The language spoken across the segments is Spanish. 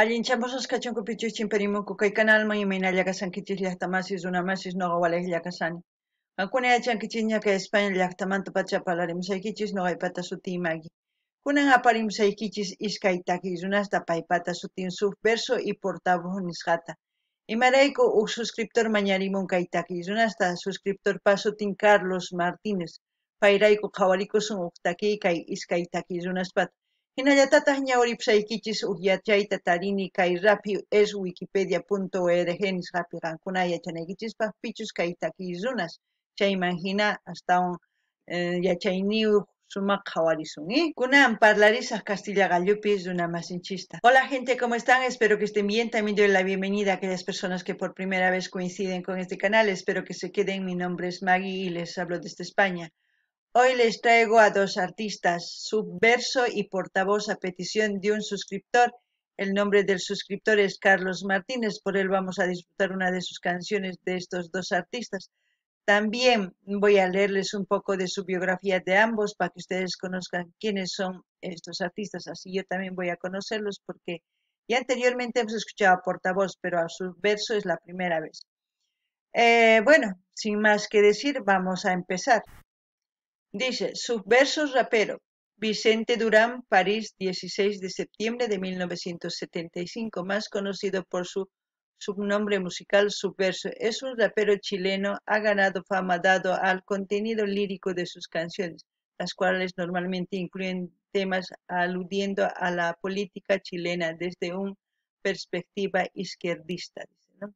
Allinchamos kachunkupichus chimparimunku kay canalman imayna kasankichis llaqtamasis runamasis noqa walaylla kasani. Ankuna yachankichis ña kay España llaqtamanta pacha parlarimusaykichis noqaypata sutin Maggie. Kunan aparimusaykichis iskay takiy runasta paypata sutin subverso y portavoz nisqata. Imarayku uk suscriptor mañarimun kay takiy runasta suscriptorpa sutin Carlos Martínez. Payrayku qhawarikusun uk takiy kay iskay takiy runaspata. Hinallatataq ñawripusaykichis uk yachayta tarini kay rapi es wikipedia.org nisqapi qankuna yachanaykichispaq pichus kay takiy runas. Chayman hina astawan yachayniyuq sumaq qhawarisun. Kunan parlarisaq Castilla Gallupis runamasinchista. Hola gente, ¿cómo están? Espero que estén bien. También doy la bienvenida a aquellas personas que por primera vez coinciden con este canal. Espero que se queden. Mi nombre es Maggie y les hablo desde España. Hoy les traigo a dos artistas, Subverso y Portavoz, a petición de un suscriptor. El nombre del suscriptor es Carlos Martínez, por él vamos a disfrutar una de sus canciones de estos dos artistas. También voy a leerles un poco de su biografía de ambos para que ustedes conozcan quiénes son estos artistas, así yo también voy a conocerlos porque ya anteriormente hemos escuchado a Portavoz, pero a Subverso es la primera vez. Bueno, sin más que decir, vamos a empezar. Dice, Subversos rapero, Vicente Durán, París, 16 de septiembre de 1975, más conocido por su subnombre musical Subverso. Es un rapero chileno, ha ganado fama dado al contenido lírico de sus canciones, las cuales normalmente incluyen temas aludiendo a la política chilena desde una perspectiva izquierdista. ¿No?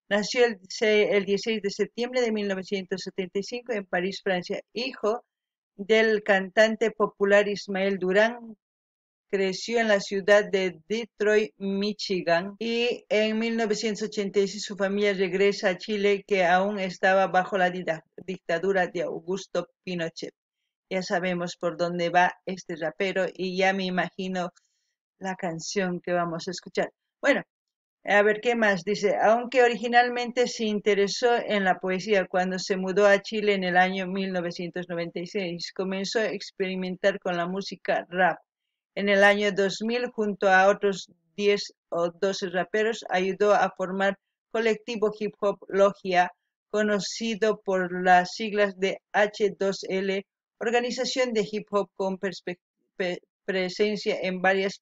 Nació el 16 de septiembre de 1975 en París, Francia, hijo del cantante popular Ismael Durán. Creció en la ciudad de Detroit, Michigan, y en 1986 su familia regresa a Chile, que aún estaba bajo la dictadura de Augusto Pinochet. Ya sabemos por dónde va este rapero y ya me imagino la canción que vamos a escuchar. Bueno, a ver, ¿qué más? Dice, aunque originalmente se interesó en la poesía cuando se mudó a Chile en el año 1996, comenzó a experimentar con la música rap. En el año 2000, junto a otros 10 o 12 raperos, ayudó a formar colectivo hip hop Logia, conocido por las siglas de H2L, organización de hip hop con presencia en varias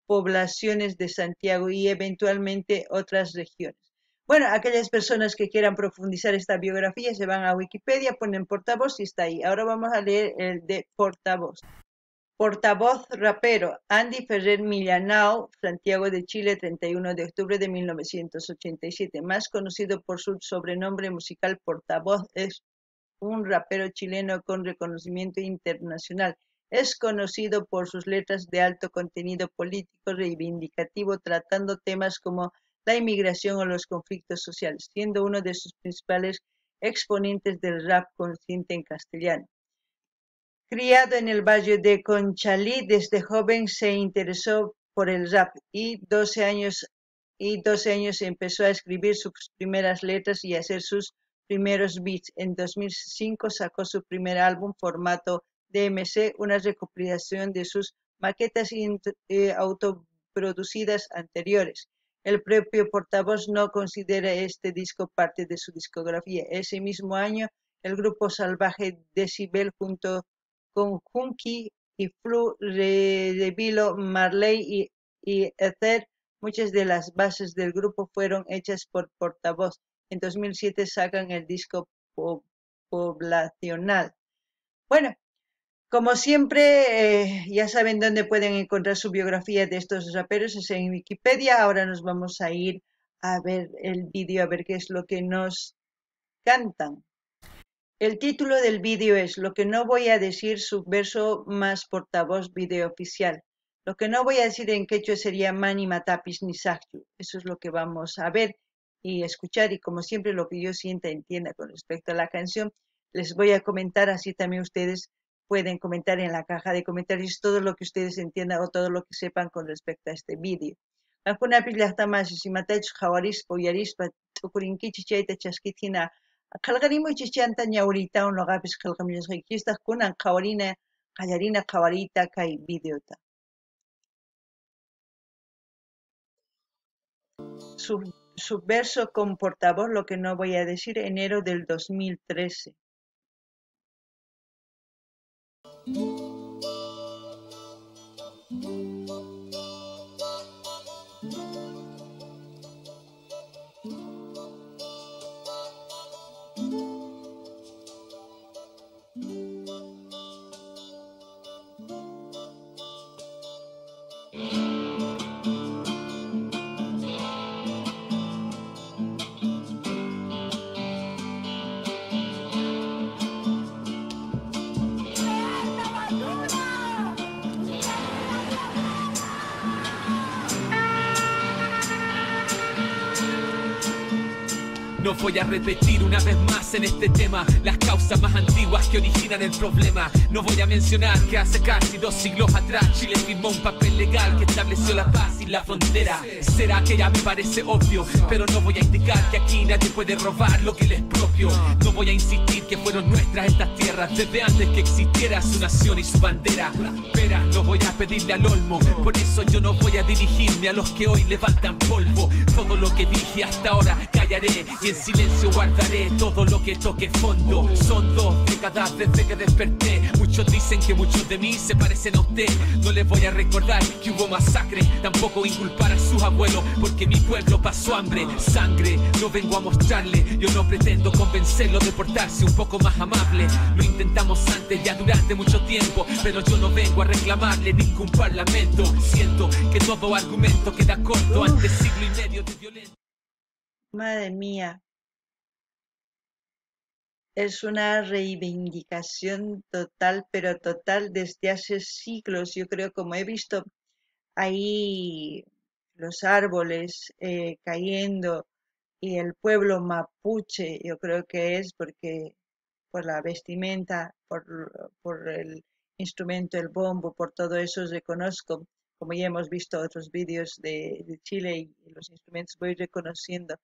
poblaciones de Santiago y eventualmente otras regiones. Bueno, aquellas personas que quieran profundizar esta biografía se van a Wikipedia, ponen Portavoz y está ahí. Ahora vamos a leer el de Portavoz. Portavoz rapero, Andy Ferrer Millanao, Santiago de Chile, 31 de octubre de 1987, más conocido por su sobrenombre musical Portavoz, es un rapero chileno con reconocimiento internacional. Es conocido por sus letras de alto contenido político reivindicativo, tratando temas como la inmigración o los conflictos sociales, siendo uno de sus principales exponentes del rap consciente en castellano. Criado en el barrio de Conchalí, desde joven se interesó por el rap y 12 años empezó a escribir sus primeras letras y a hacer sus primeros beats. En 2005 sacó su primer álbum formato DMC, una recopilación de sus maquetas autoproducidas anteriores. El propio Portavoz no considera este disco parte de su discografía. Ese mismo año, el grupo salvaje Decibel junto con Junkie y Flu reveló Marley y Ether. Muchas de las bases del grupo fueron hechas por Portavoz. En 2007 sacan el disco Poblacional. Bueno, como siempre, ya saben dónde pueden encontrar su biografía de estos raperos, es en Wikipedia. Ahora nos vamos a ir a ver el vídeo, a ver qué es lo que nos cantan. El título del vídeo es Lo que no voy a decir, Subverso más Portavoz, vídeo oficial. Lo que no voy a decir en quechua sería Mani Matapis ni Sakyu. Eso es lo que vamos a ver y escuchar, y como siempre lo que yo sienta, entienda con respecto a la canción, les voy a comentar, así también ustedes pueden comentar en la caja de comentarios todo lo que ustedes entiendan o todo lo que sepan con respecto a este vídeo. Ankunapis llaqtamasish imatachus hawarispa uyarispa tukurinkichis chayta chaskitina qillqarimuchis chanta ñawriytawan noqapis qillqamuchkistaq kunan qallarina qawariyta kay videota. su verso con portavoz, lo que no voy a decir, enero del 2013. No voy a repetir una vez más en este tema las causas más antiguas que originan el problema. No voy a mencionar que hace casi 2 siglos atrás Chile firmó un papel legal que estableció la paz y la frontera. Será que ya me parece obvio, pero no voy a indicar que aquí nadie puede robar lo que les es propio. No voy a insistir que fueron nuestras estas tierras desde antes que existiera su nación y su bandera. Pero no voy a pedirle al olmo, por eso yo no voy a dirigirme a los que hoy levantan polvo. Todo lo que dije hasta ahora callaré y en silencio guardaré todo lo que toque fondo. Son 2 décadas desde que desperté. Muchos dicen que muchos de mí se parecen a usted. No les voy a recordar que hubo masacre, tampoco inculpar a sus abuelos, porque mi pueblo pasó hambre, sangre. No vengo a mostrarle, yo no pretendo convencerlo de portarse un poco más amable. Lo intentamos antes ya durante mucho tiempo, pero yo no vengo a reclamarle ningún parlamento. Siento que todo argumento queda corto ante siglo y medio de violencia. Madre mía, es una reivindicación total, pero total desde hace siglos. Yo creo, como he visto ahí los árboles cayendo y el pueblo mapuche, yo creo que es porque por la vestimenta, por el instrumento, el bombo, por todo eso reconozco, como ya hemos visto otros vídeos de Chile y los instrumentos voy reconociendo.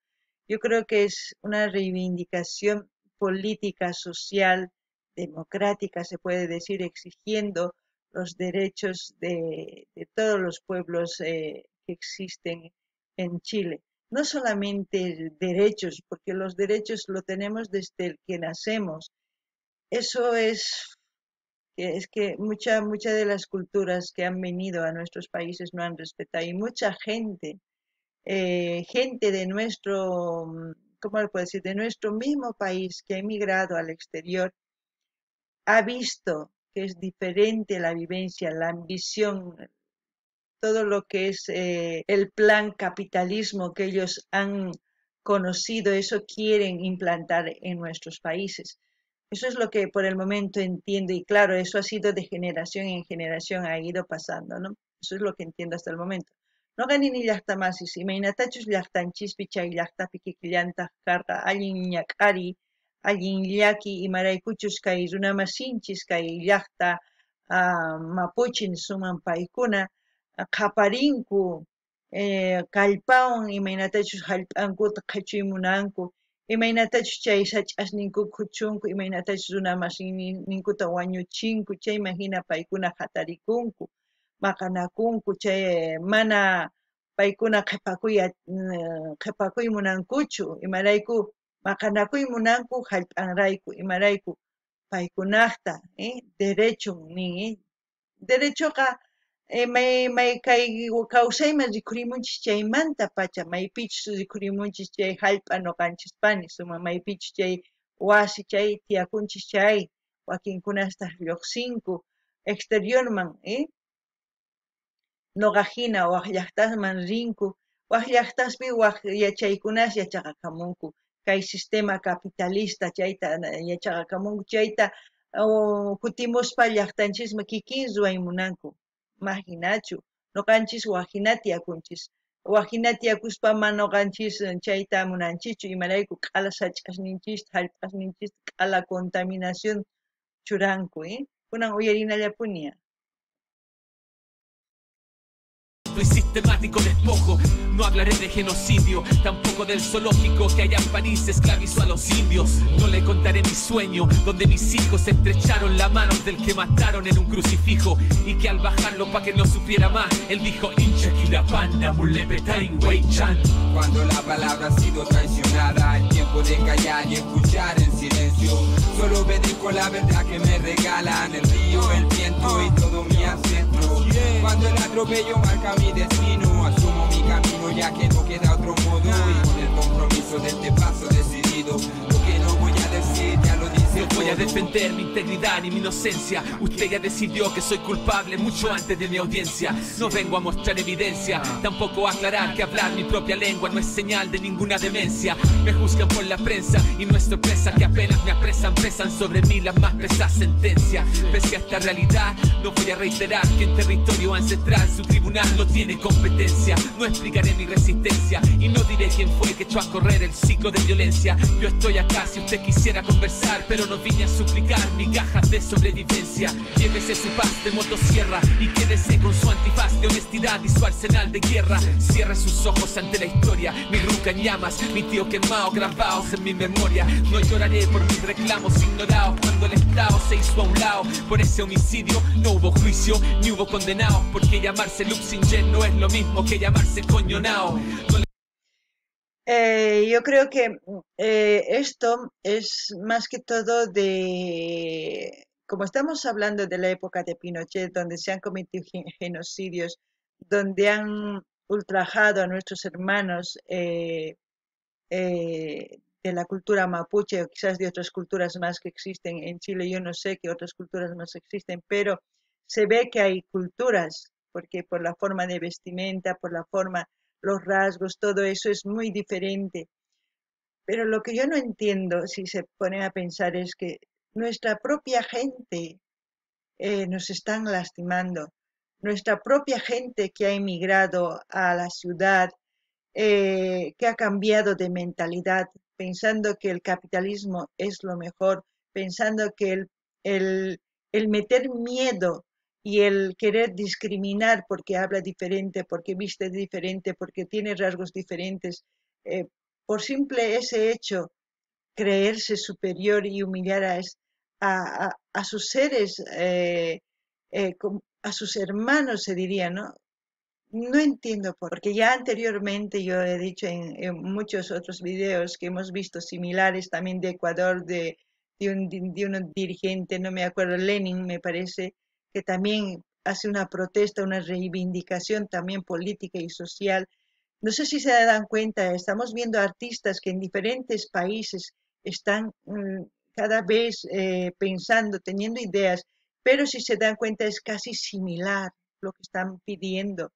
Yo creo que es una reivindicación política, social, democrática, se puede decir, exigiendo los derechos de todos los pueblos que existen en Chile. No solamente derechos, porque los derechos lo tenemos desde el que nacemos. Eso es que mucha de las culturas que han venido a nuestros países no han respetado y mucha gente de nuestro, ¿cómo le puedo decir? De nuestro mismo país que ha emigrado al exterior, ha visto que es diferente la vivencia, la ambición, todo lo que es el plan capitalismo que ellos han conocido, eso quieren implantar en nuestros países. Eso es lo que por el momento entiendo y claro, eso ha sido de generación en generación, ha ido pasando, ¿no? Eso es lo que entiendo hasta el momento. No ganini llaqtamasis, imaynatachus llaqtanchispi chay llaqtapi kikllantaq karqa allin ñak'ari, allin llaki imaraykuchus kay runamasinchis kay llaqta Mapuche suman paykuna qaparinku kallpawan imaynatachus hallp'ankuta qhechuymunanku imaynatachus chay sach'asninku kuchunku imaynatachus runamasinninkuta wañuchinku chayman hina paykuna hatarikunku maqanakunku chay mana paykuna qhipakuymunankuchu imarayku maqanakuymunanku hallp'anrayku imarayku paykunaqta derecho nin derechoqa may kay kawsayman rikhurimunchis chaymanta pacha maypichus rikhurimunchis chay hallp'a noqanchispani sumaq maypichus chay wasi chay tiyakunchis chay wakinkunastaq lluqsinku exteriorman noqa hina waq llaqtaman rinku waq llaqtaspi waq yachaykunas yachaqakamunku kay sistema capitalista chayta yachaqakamunku chayta kutimuspa llaqtanchisman kikin ruwaymunanku imaginachu noqanchis waqhina tiyakunchis waqhina tiyakuspa mana noqanchis chayta munanchichu imarayku q'ala sach'asninchista hallp'asninchista q'ala contaminación churanku kunan uyarinallapunia. y sistemático despojo. No hablaré de genocidio, tampoco del zoológico que allá en París esclavizó a los indios. No le contaré mi sueño, donde mis hijos estrecharon la mano del que mataron en un crucifijo, y que al bajarlo pa' que no sufriera más, él dijo Incha Kirapanda Mulepetain Weichan. Cuando la palabra ha sido traicionada, es tiempo de callar y escuchar en silencio. Solo obedezco la verdad que me regalan el río, el viento y todo mi ancestro. Cuando el atropello marca mi destino, asumo mi camino ya que no queda otro modo. Y con el compromiso de este paso decidido, lo que no voy a decir ya lo dice. No voy a defender mi integridad ni mi inocencia. Usted ya decidió que soy culpable mucho antes de mi audiencia. No vengo a mostrar evidencia, tampoco a aclarar que hablar mi propia lengua no es señal de ninguna demencia. Me juzgan por la prensa y no es sorpresa que apenas me apresan, pesan sobre mí las más pesadas sentencias. Pese a esta realidad, no voy a reiterar que en territorio ancestral su tribunal no tiene competencia. No explicaré mi resistencia y no diré quién fue que echó a correr el ciclo de violencia. Yo estoy acá si usted quisiera conversar, pero no vine a suplicar migajas de sobrevivencia. Llévese su paz de motosierra y quédese con su antifaz de honestidad y su arsenal de guerra. Cierre sus ojos ante la historia, mi ruca en llamas, mi tío quemado, grabados en mi memoria. No lloraré por mis reclamos ignorados cuando el Estado se hizo a un lado. Por ese homicidio no hubo juicio ni hubo condenados, porque llamarse Luxinger no es lo mismo que llamarse Coñonao. Yo creo que esto es más que todo como estamos hablando de la época de Pinochet, donde se han cometido genocidios, donde han ultrajado a nuestros hermanos de la cultura mapuche o quizás de otras culturas más que existen en Chile. Yo no sé qué otras culturas más existen, pero se ve que hay culturas, porque por la forma de vestimenta, por la forma, los rasgos, todo eso es muy diferente. Pero lo que yo no entiendo, si se ponen a pensar, es que nuestra propia gente nos están lastimando. Nuestra propia gente que ha emigrado a la ciudad, que ha cambiado de mentalidad, pensando que el capitalismo es lo mejor, pensando que el meter miedo y el querer discriminar porque habla diferente, porque viste diferente, porque tiene rasgos diferentes, eh, por simple ese hecho, creerse superior y humillar a sus seres, a sus hermanos, se diría, ¿no? No entiendo porque ya anteriormente yo he dicho en muchos otros videos que hemos visto similares también de Ecuador, de un dirigente, no me acuerdo, Lenin me parece, que también hace una protesta, una reivindicación también política y social. No sé si se dan cuenta, estamos viendo artistas que en diferentes países están cada vez pensando, teniendo ideas, pero si se dan cuenta es casi similar lo que están pidiendo.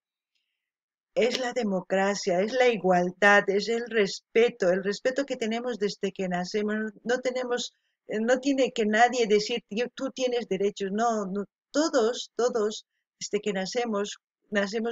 Es la democracia, es la igualdad, es el respeto que tenemos desde que nacemos. No tenemos, no tiene que nadie decir, tú tienes derechos, no, no, todos, desde que nacemos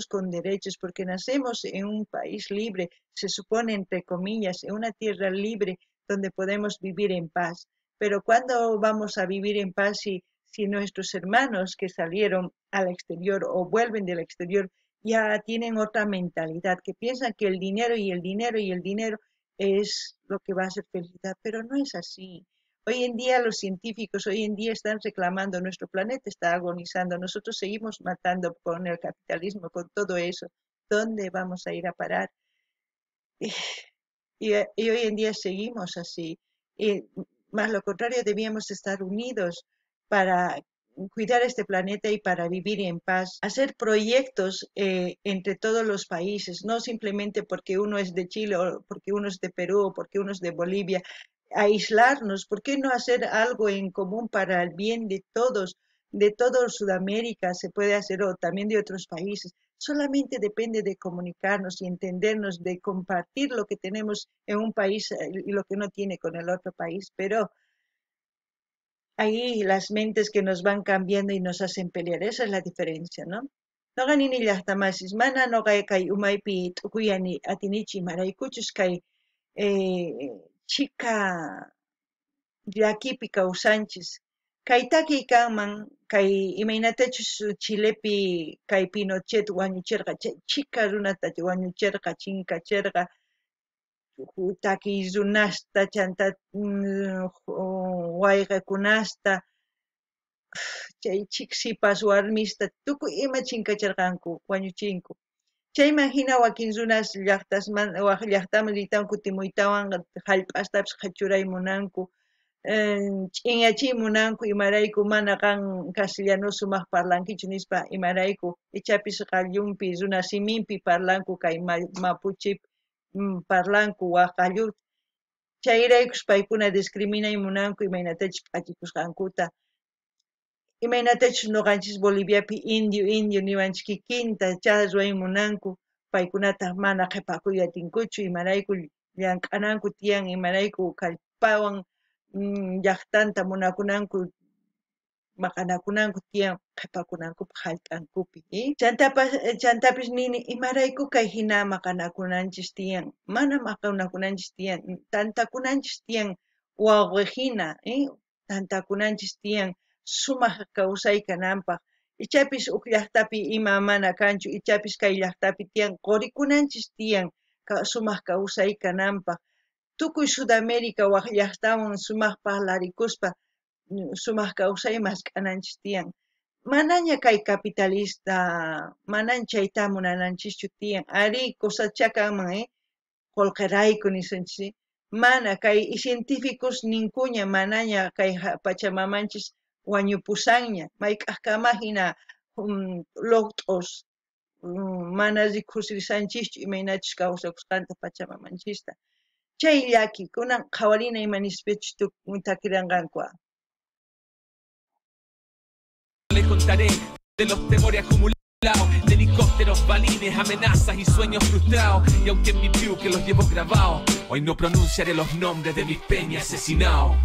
con derechos, porque nacemos en un país libre, se supone, entre comillas, en una tierra libre donde podemos vivir en paz. Pero ¿cuándo vamos a vivir en paz si nuestros hermanos que salieron al exterior o vuelven del exterior ya tienen otra mentalidad, que piensan que el dinero y el dinero y el dinero es lo que va a hacer felicidad, pero no es así. Hoy en día los científicos, hoy en día están reclamando, nuestro planeta está agonizando, nosotros seguimos matando con el capitalismo, con todo eso. ¿Dónde vamos a ir a parar? Y hoy en día seguimos así. Y más lo contrario, debíamos estar unidos para cuidar este planeta y para vivir en paz, hacer proyectos entre todos los países, no simplemente porque uno es de Chile o porque uno es de Perú o porque uno es de Bolivia, aislarnos. ¿Por qué no hacer algo en común para el bien de todo Sudamérica se puede hacer, o también de otros países? Solamente depende de comunicarnos y entendernos, de compartir lo que tenemos en un país y lo que no tiene con el otro país, pero ahí las mentes que nos van cambiando y nos hacen pelear, esa es la diferencia, ¿no? No ganini llaqtamasis, mana no kay umaypi t'ukuyani atinichi maraykuchus kay chika llakipi kawsanchis. Kay takiy kanman, kay imaynatachus Chilepi kay Pinochet wañuchirqa chay chika runata wañuchirqa chinkachirqa takiy runasta chanta wayqikunasta chay chiksipas warmista tukuy ima chinkachirqanku wañuchinku chayman hina wakin runas waq llaqtaman riytawan kutimuytawan hallp'astapis qhachuraymunanku ch'inyachimunanku imarayku mana qan castellano sumaq parlankichu nispa imarayku ichapis qallunpi runa siminpi parlanku kay mapuche parlanku waq qallu chayraykus paykuna discriminaymunanku imaynatachus p'achikusqankuta imaynatachus nuqanchis Boliviapi indio niwanchik kikinta ruwaymunanku paykunata mana qhipakuy atinkuchu imarayku llank'ananku tiyan imarayku kallpawan llaqtanta munakunanku maqanakunanku tiyan qhipakunankupaq hallp'ankupi chantapis nini imarayku kay hina maqanakunanchis tiyan mana maqanakunanchis tiyan tantakunanchis tiyan wawqi hina tantakunanchis tiyan sumaq kawsay kananpaq ichapis uk llaqtapi ima mana kanchu ichapis kay llaqtapi tiyan qurikunanchis tiyan sumaq kawsay kananpaq tukuy Sudamérica waq llaqtawan sumaq parlarikuspa sumaq kawsay mask'ananchis tiyan manaña kay capitalista manaña chayta munananchischu tiyan ari cosachakanman qullqirayku nisunchis mana kay científicos ninkuña manaña kay pachamamanchis wañupusanña mayk'aqkama hina lot'os mana riqsisanchischu imaynachus kawsakusqanta pachamamanchista chay llaki kunan qhawarina imanispechus takiranqankuqa Le contaré de los temores acumulados, de helicópteros, balines, amenazas y sueños frustrados. Y aunque en mi view que los llevo grabados, hoy no pronunciaré los nombres de mis peñas asesinados.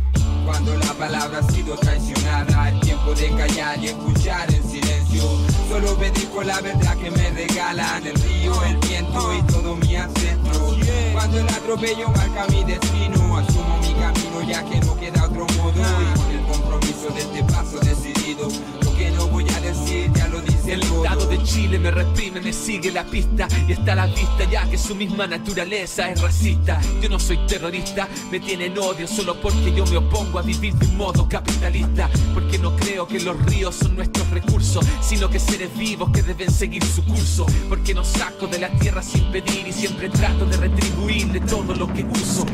Cuando la palabra ha sido traicionada, es tiempo de callar y escuchar en silencio. Solo bendigo la verdad que me regalan el río, el viento y todo mi ancestro. Cuando el atropello marca mi destino, asumo mi camino ya que no queda otro modo. Y con el compromiso de este paso decidido, lo que no voy a decir ya lo dice el todo. Estado de Chile me reprime, me sigue la pista y está a la vista ya que su misma naturaleza es racista. Yo no soy terrorista, me tienen odio solo porque yo me opongo a vivir de un modo capitalista, porque no creo que los ríos son nuestros recursos, sino que seres vivos que deben seguir su curso, porque no saco de la tierra sin pedir y siempre trato de retribuirle todo lo que uso.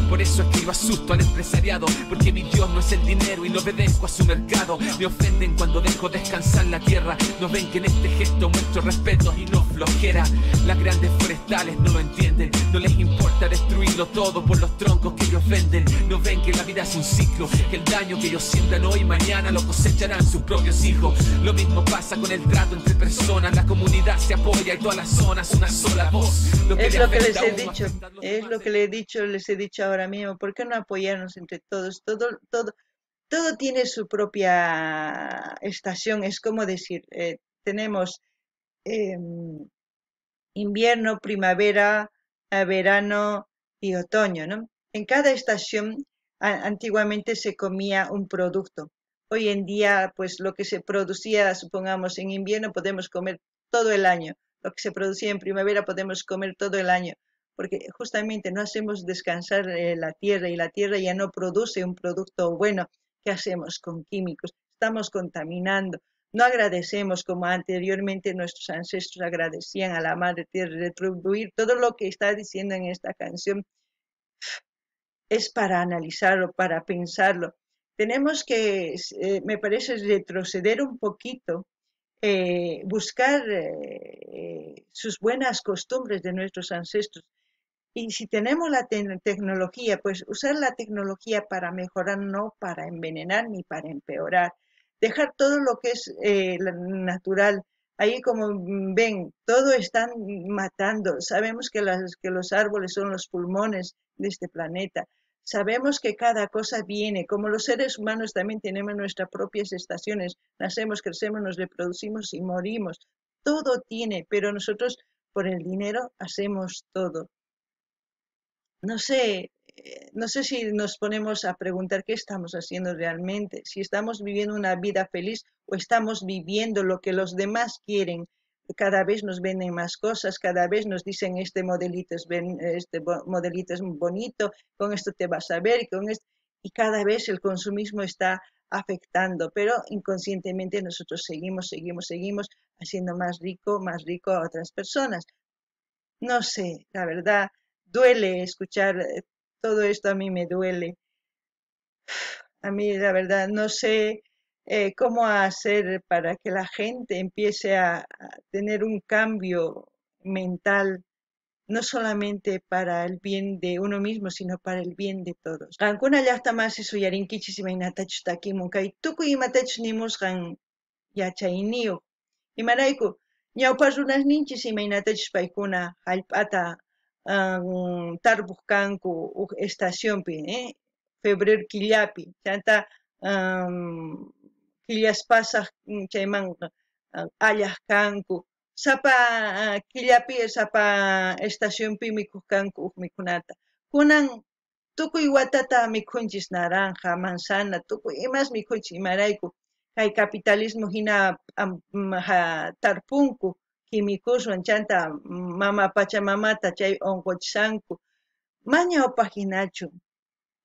Por eso es que yo asusto al empresariado, porque mi Dios no es el dinero y no obedezco a su mercado. Me ofenden cuando dejo descansar la tierra, no ven que en este gesto muestro respeto y no flojera. Las grandes forestales no lo entienden, no les importa destruirlo todo por los troncos que ellos venden. No ven que la vida es un ciclo, que el daño que ellos siembran hoy mañana lo cosecharán sus propios hijos. Lo mismo pasa con el trato entre personas, la comunidad se apoya y todas las zonas una sola voz. Es lo que les he dicho, es lo que les he dicho ahora mismo. ¿Por qué no apoyarnos entre todos? Todo tiene su propia estación. Es como decir, tenemos invierno, primavera, verano y otoño, ¿no? En cada estación antiguamente se comía un producto. Hoy en día, pues lo que se producía, supongamos, en invierno podemos comer todo el año. Lo que se producía en primavera podemos comer todo el año, porque justamente no hacemos descansar la tierra y la tierra ya no produce un producto bueno. ¿Qué hacemos con químicos? Estamos contaminando. No agradecemos como anteriormente nuestros ancestros agradecían a la madre tierra. Retribuir todo lo que está diciendo en esta canción es para analizarlo, para pensarlo. Tenemos que, me parece, retroceder un poquito, buscar sus buenas costumbres de nuestros ancestros. Y si tenemos la tecnología, pues usar la tecnología para mejorar, no para envenenar ni para empeorar. Dejar todo lo que es natural. Ahí como ven, todo están matando. Sabemos que los árboles son los pulmones de este planeta. Sabemos que cada cosa viene. Como los seres humanos también tenemos nuestras propias estaciones. Nacemos, crecemos, nos reproducimos y morimos. Todo tiene, pero nosotros por el dinero hacemos todo. No sé, no sé si nos ponemos a preguntar qué estamos haciendo realmente, si estamos viviendo una vida feliz o estamos viviendo lo que los demás quieren. Cada vez nos venden más cosas, cada vez nos dicen este modelito es bonito, con esto te vas a ver, y cada vez el consumismo está afectando, pero inconscientemente nosotros seguimos haciendo más rico a otras personas. No sé, la verdad, duele escuchar todo esto, a mí me duele. A mí, la verdad, no sé cómo hacer para que la gente empiece a tener un cambio mental, no solamente para el bien de uno mismo, sino para el bien de todos. Qankuna llaqtamasi suyarinkichis imaynatachus takimun kay tukuy imatachus nimusqan yachayniyuq. Imarayku, ñawpa runasninchis imaynatachus paykuna hallp'ata tarpuq kanku huk estacionpi, febrero killapi, chanta killas pasaq chayman allaq kanku. Sapa killapi, sapa estacionpi mikuq kanku huk mikunata. Kunan tukuy watata mikunchis naranja, manzana, tukuy imas mikunchis imarayku. Kay capitalismo hina tarpunku quimikuswan chanta mama pachamamata chay onqochishanku. Mañawpaq hinachu.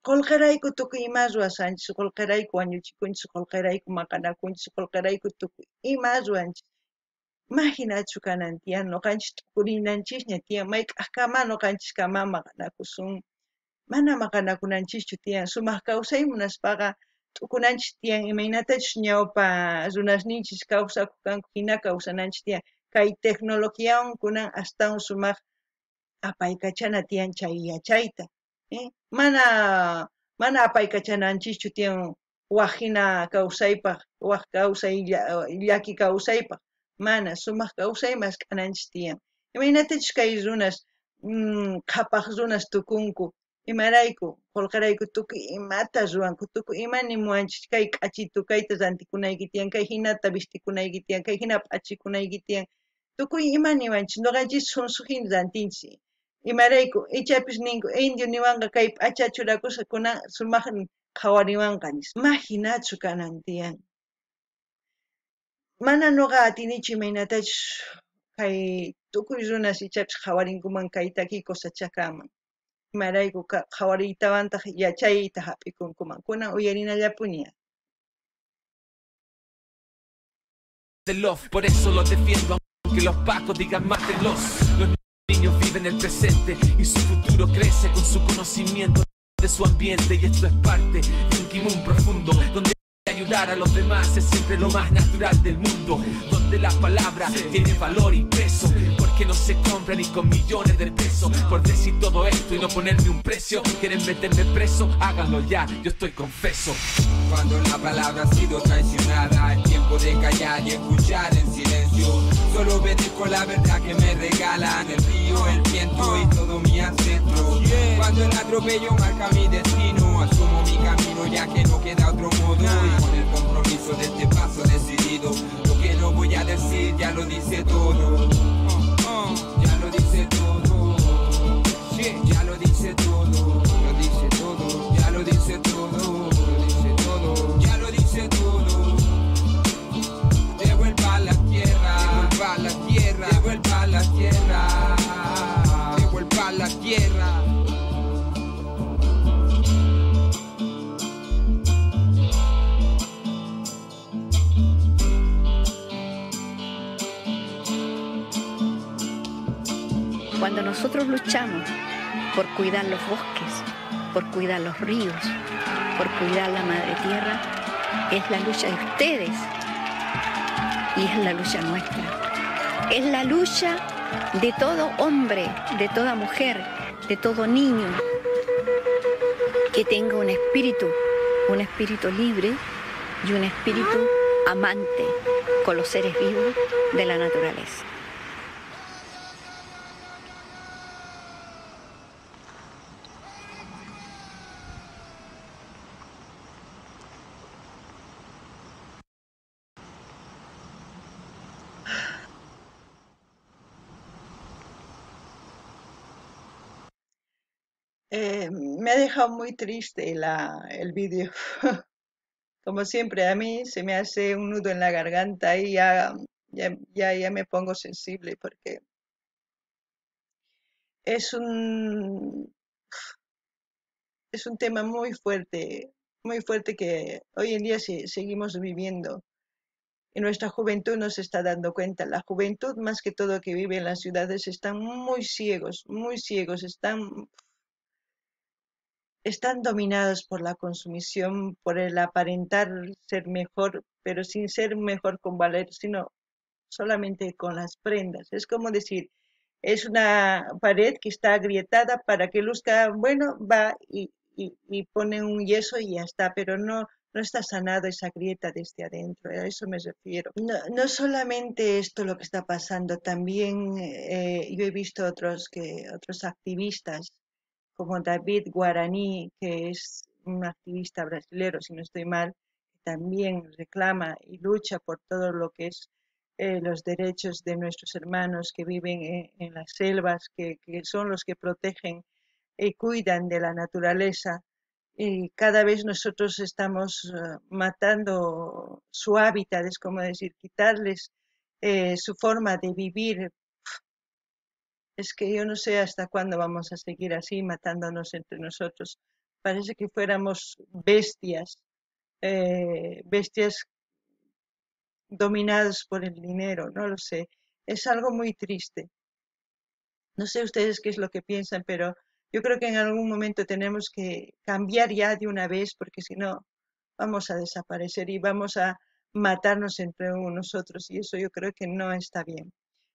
Qullqirayku tukuy imas ruwasanchis, qullqirayku wañuchikunchis, qullqirayku maqanakunchis, qullqirayku tukuy imas ruwanchis. Imaginachu kanan tiyan ñuqanchis tukurinanchisña tiyan mayk'aqkama ñuqanchiskama maqanakusun. Mana maqanakunanchischu tiyan sumaq kawsay munaspaqa t'ukunanchis tiyan imaynatachus ñawpa runasninchis kawsakuq kanku hina kawsananchis tiyan. Kay tecnologiawan kunan astawan sumaq apaykachana tiyan chay yachayta. Mana apaykachananchischu tiyan waq hina kawsaypaq, waq kawsay llaki kawsaypaq. Mana sumaq kawsay mask'ananchis tiyan. Imaynatachus kay runas qhapaq runas tukunku. Imarayku, qullqirayku tukuy imata ruwanku, tukuy ima nimuwanchis kay k'achi tukayta rantikunayki tiyan, kay hinata vistikunayki tiyan, kay hina p'achikunayki tiyan, tukuy ima niwanchis, ñuqanchis sunsuhina rantinchis. Imarayku, ichapis ninku indio niwanqa kay p'acha churakusqa kunan sumaqmi qhawariwanqanis. Imaginachu kanan tiyan. Mana ñuqa atinichu imaynatachus kay tukuy runas ichapis qhawarinkuman kay takiy cosachakaman. Imarayku qhawariytawantaq yachayta hap'ikunkuman. Kunan uyarinallapuña. Por eso los defiendo, aunque los pacos digan mátenlos. Los niños viven el presente y su futuro crece con su conocimiento de su ambiente, y esto es parte de un kimun profundo donde ayudar a los demás es siempre lo más natural del mundo, donde la palabra tiene valor y peso, porque no se compra ni con millones de pesos. Por decir todo esto y no ponerme un precio, quieren meterme preso, háganlo ya, yo estoy confeso. Cuando la palabra ha sido traicionada, es tiempo de callar y escuchar en silencio. Solo obedezco la verdad que me regalan el río, el viento y todo mi ancestro. Cuando el atropello marca mi destino, asumo mi camino ya que no queda otro modo. Y con el compromiso de este paso decidido, lo que no voy a decir ya lo dice todo. Ya lo dice todo. Ya lo dice todo. Lo dice todo. Ya lo dice todo. Ya lo dice todo. Devuelva a la tierra. Devuelva a la tierra. Devuelva a la tierra. Devuelva a la tierra. Cuando nosotros luchamos por cuidar los bosques, por cuidar los ríos, por cuidar la madre tierra, es la lucha de ustedes y es la lucha nuestra. Es la lucha de todo hombre, de toda mujer, de todo niño que tenga un espíritu libre y un espíritu amante con los seres vivos de la naturaleza. Me ha dejado muy triste el vídeo. Como siempre, a mí se me hace un nudo en la garganta y ya me pongo sensible porque es un, es un tema muy fuerte que hoy en día seguimos viviendo. Y nuestra juventud no se está dando cuenta. La juventud, más que todo que vive en las ciudades, están muy ciegos, están dominados por la consumición, por el aparentar ser mejor, pero sin ser mejor con valer, sino solamente con las prendas. Es como decir, es una pared que está agrietada para que luzca, bueno, va y pone un yeso y ya está, pero no está sanado esa grieta desde adentro, a eso me refiero. No solamente esto lo que está pasando, también yo he visto otros activistas como David Guaraní, que es un activista brasilero, si no estoy mal, que también reclama y lucha por todo lo que es los derechos de nuestros hermanos que viven en las selvas, que son los que protegen y cuidan de la naturaleza. Y cada vez nosotros estamos matando su hábitat, es como decir, quitarles su forma de vivir. Es que yo no sé hasta cuándo vamos a seguir así, matándonos entre nosotros. Parece que fuéramos bestias dominadas por el dinero, no lo sé. Es algo muy triste. No sé ustedes qué es lo que piensan, pero yo creo que en algún momento tenemos que cambiar ya de una vez, porque si no, vamos a desaparecer y vamos a matarnos entre nosotros, y eso yo creo que no está bien.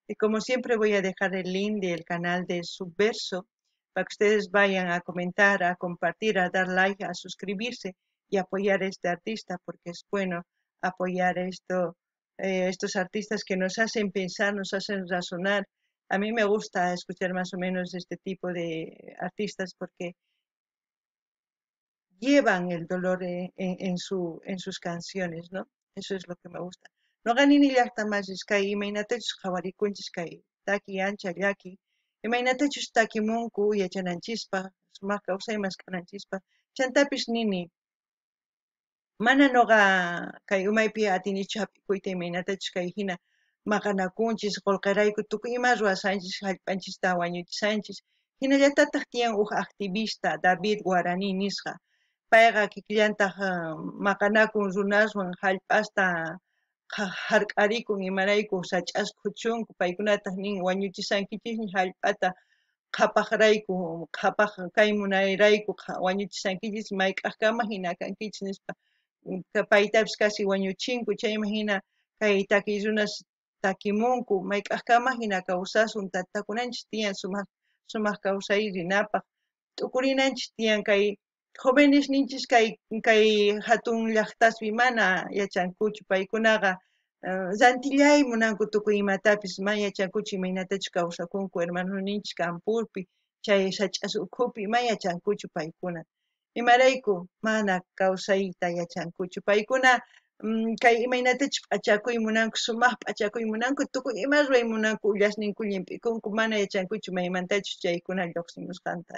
Y como siempre voy a dejar el link del canal de Subverso para que ustedes vayan a comentar, a compartir, a dar like, a suscribirse y apoyar a este artista, porque es bueno apoyar estos artistas que nos hacen pensar, nos hacen razonar. A mí me gusta escuchar más o menos este tipo de artistas porque llevan el dolor en sus canciones, ¿no? Eso es lo que me gusta. No ganini llaqtamasis kay imaynatachus qhawarikunchis kay taki ancha llaki, imaynatachus takimunku yachananchispaq, sumaq kawsaymas kananchispaq, chantapis nini, mana noqa kay umaypi atinichu hap'ikuyta imaynatachus kay hina maqanakunchis, qullqirayku tukuy ima ruwasanchis, hallp'anchista wañuchisanchis. Hinallatataq tiyan huk activista David Guarani nisqa. Payqa kikillantaq maqanakun runaswan hallp'asta hark'arikun imarayku sach'asqa huchunku paykunataq nin wañuchisankichikmi hallp'ata qhapaqrayku, qhapaq kay munayrayku wañuchisankichis mayk'aqkama hina kankichis nispa paytapis kasi wañuchinku chaymi hina kay takiy runas takimunku mayk'aqkama hina kawsasun taytakunanchis tiyan sumaq kawsay rinapaq t'ukurinanchis tiyan kay jóvenesninchis kay hatun llaqtaspi mana yachankuchu paykunaqa rantillay munanku tukuy imatapis mana yachankuchu imaynatachus kawsakunku hermanoninchis kampurpi chay sach'as ukhupi mana yachankuchu paykuna imarayku mana kawsayta yachankuchu paykuna kay imaynatachus p'achakuy munanku sumaq p'achakuy munanku tukuy ima ruray munanku ullasninku llimp'ikunku mana yachankuchu maymantachus chaykuna lluqsimusqanta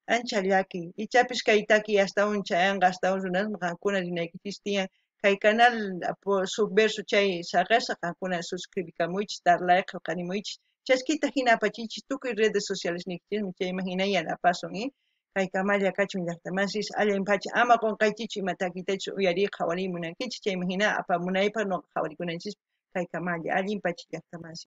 ancha llaki ichapis kay taki astawan chayanqa astawan runasqa qankuna rinaykichis tiyan kay canal Subverso chay saqirsa qankuna suscribikamuychis dar like qanimuychis chaskita hina apachinchis tukuy redes sociales nikchismi chayman hina yanapasun kay kamalla kachun llaqtamasis allinpacha ama qunqaykichu ima takitachus uyariyqa qhawariymunankichis chayman hina apamunaypaq noqa qhawarikunanchis kay kamalla allinpacha llaqtamasis